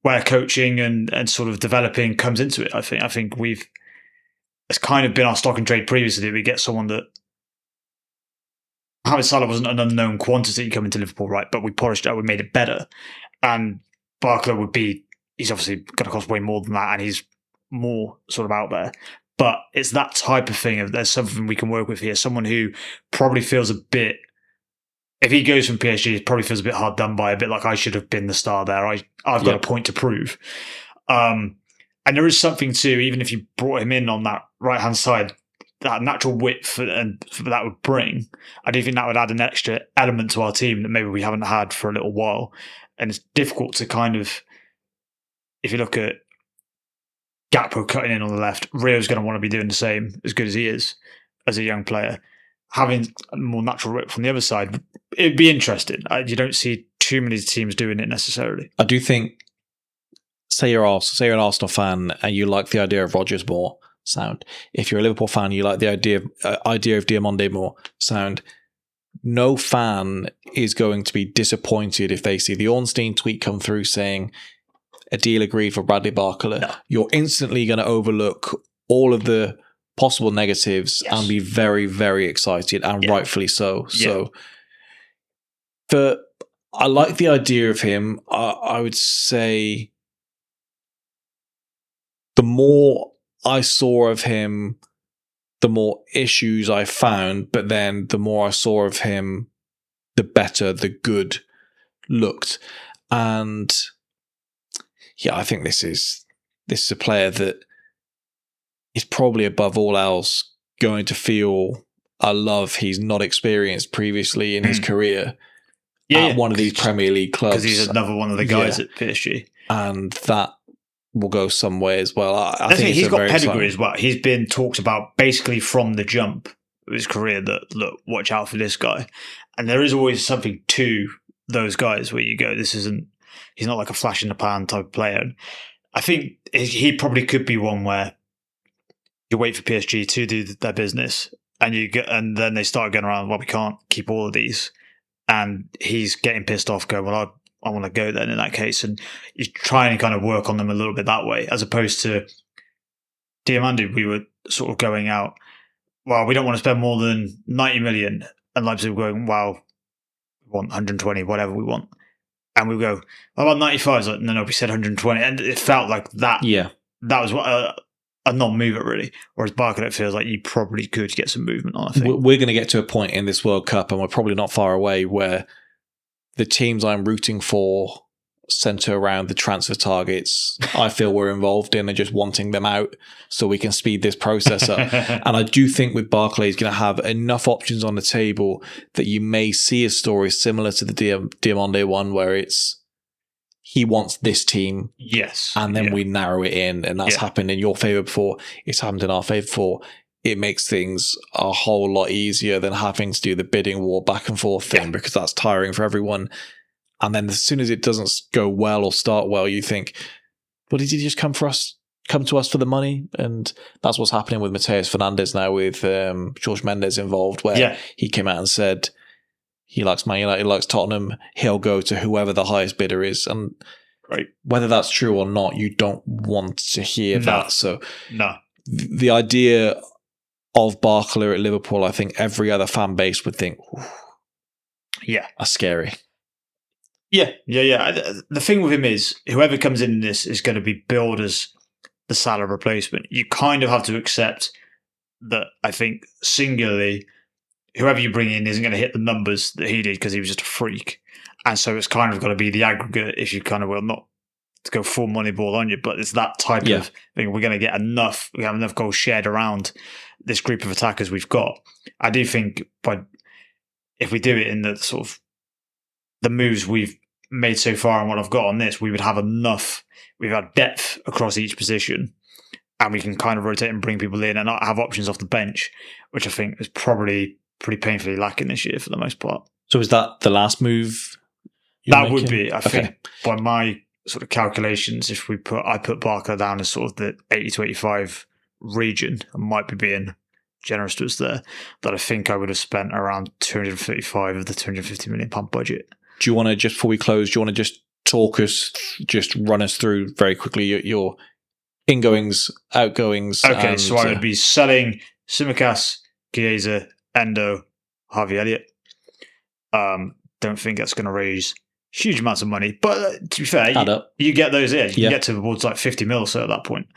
where coaching and sort of developing comes into it. I think it's kind of been our stock and trade previously. We get someone that Mohamed Salah wasn't an unknown quantity coming to Liverpool, right? But we polished it up, we made it better. And BARCOLA he's obviously going to cost way more than that, and he's more sort of out there. But it's that type of thing of there's something we can work with here. Someone who probably feels a bit, if he goes from PSG, it probably feels a bit hard done by, a bit like I should have been the star there. I've got a point to prove. And there is something too, even if you brought him in on that right-hand side, that natural width and that would bring, I do think that would add an extra element to our team that maybe we haven't had for a little while. And it's difficult to kind of, if you look at Gakpo cutting in on the left, Rio's going to want to be doing the same, as good as he is as a young player. Having a more natural width from the other side, it'd be interesting. You don't see too many teams doing it necessarily. I do think, say you're an Arsenal fan and you like the idea of Rodgers more, sound. If you're a Liverpool fan, you like the idea of Diamonde more, sound. No fan is going to be disappointed if they see the Ornstein tweet come through saying a deal agreed for Bradley BARCOLA. No. You're instantly going to overlook all of the possible negatives Yes. and be very, very excited, and rightfully so. Yeah. So I like the idea of him. I would say the more I saw of him, the more issues I found, but then the more I saw of him, the better the good looked. And yeah, I think this is a player that is probably above all else going to feel a love he's not experienced previously in his career at one of these Premier League clubs. Because he's another one of the guys at PSG. And that will go some way as well. I think he's got pedigree as well. He's been talked about basically from the jump of his career that, look, watch out for this guy. And there is always something to those guys where you go, he's not like a flash in the pan type of player. And I think he probably could be one where you wait for PSG to do their business and then they start going around, well, we can't keep all of these. And he's getting pissed off going, well, I want to go then in that case. And you're trying to kind of work on them a little bit that way, as opposed to Diamandi, we were sort of going out, well, we don't want to spend more than 90 million. And Leipzig were going, well, we want 120, whatever we want. And we go, what about 95? It's like, no, we said 120. And it felt like that. Yeah. That was a non-mover, really. Whereas BARCOLA, it feels like you probably could get some movement on, I think. We're going to get to a point in this World Cup, and we're probably not far away, where the teams I'm rooting for centre around the transfer targets I feel we're involved in and just wanting them out so we can speed this process up. And I do think with BARCOLA, he's going to have enough options on the table that you may see a story similar to the Diamandi one, where it's he wants this team. Yes. And then we narrow it in, and that's happened in your favour before. It's happened in our favour before. It makes things a whole lot easier than having to do the bidding war back and forth thing, because that's tiring for everyone. And then as soon as it doesn't go well or start well, you think, well, did he just come to us for the money? And that's what's happening with Mateus Fernandes now, with Jorge Mendes involved, where he came out and said he likes Man United, he likes Tottenham, he'll go to whoever the highest bidder is. And whether that's true or not, you don't want to hear that. So the idea of BARCOLA at Liverpool, I think every other fan base would think, that's scary. Yeah. The thing with him is, whoever comes in this is going to be billed as the Salah replacement. You kind of have to accept that. I think singularly, whoever you bring in isn't going to hit the numbers that he did, because he was just a freak. And so it's kind of got to be the aggregate, if you kind of will, not to go full money ball on you, but it's that type of thing. We're going to get enough. We have enough goals shared around this group of attackers we've got. I do think, but if we do it in the sort of the moves we've made so far and what I've got on this, we would have enough. We've had depth across each position, and we can kind of rotate and bring people in and not have options off the bench, which I think is probably pretty painfully lacking this year for the most part. So is that the last move? That would be, I think, by my sort of calculations, if I put BARCOLA down as sort of the 80 to 85 region, I might be being generous to us there, that I think I would have spent around 235 of the £250 million budget. Do you want to, just before we close, do you want to just run us through very quickly your ingoings, outgoings? Okay, so I would be selling Tsimikas, Chiesa, Endo, Harvey Elliott. Don't think that's going to raise huge amounts of money, but to be fair, you get those in. You can get towards like 50 mil, so at that point.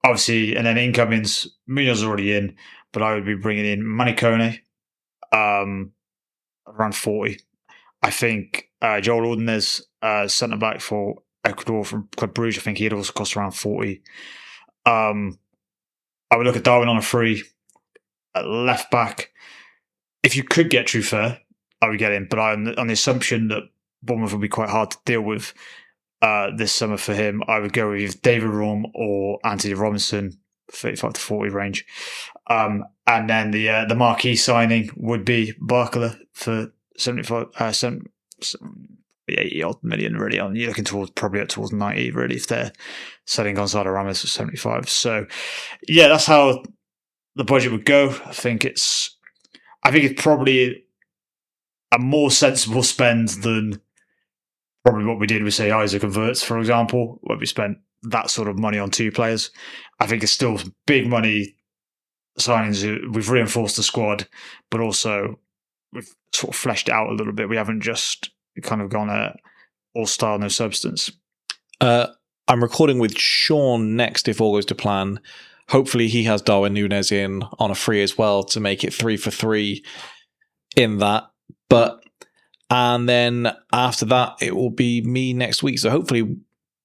Obviously, and then incomings, Munoz already in, but I would be bringing in Manicone, around 40. I think Joel Ordonez, centre-back for Ecuador from Club Brugge, I think he'd also cost around 40. I would look at Darwin on a free. At left-back, if you could get Truffert, I would get him, but on the assumption that Bournemouth would be quite hard to deal with this summer for him, I would go with David Raum or Anthony Robinson, 35 to 40 range. And then the marquee signing would be BARCOLA for 80 odd million, really. You're looking towards probably up towards 90, really, if they're selling Gonzalo Ramos for 75. So, yeah, that's how the budget would go. I think it's probably a more sensible spend than probably what we did with, say, Isaac and Wirtz, for example, where we spent that sort of money on two players. I think it's still big money signings. We've reinforced the squad, but also we've sort of fleshed it out a little bit. We haven't just kind of gone all style, no substance. I'm recording with Sean next if all goes to plan. Hopefully he has Darwin Núñez in on a free as well to make it 3 for 3 in that. And then after that, it will be me next week. So hopefully,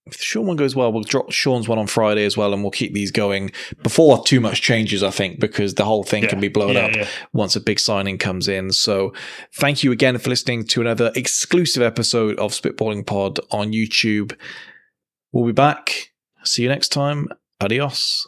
if the Sean one goes well, we'll drop Sean's one on Friday as well, and we'll keep these going before too much changes, I think, because the whole thing can be blown up once a big signing comes in. So thank you again for listening to another exclusive episode of Spitballing Pod on YouTube. We'll be back. See you next time. Adios.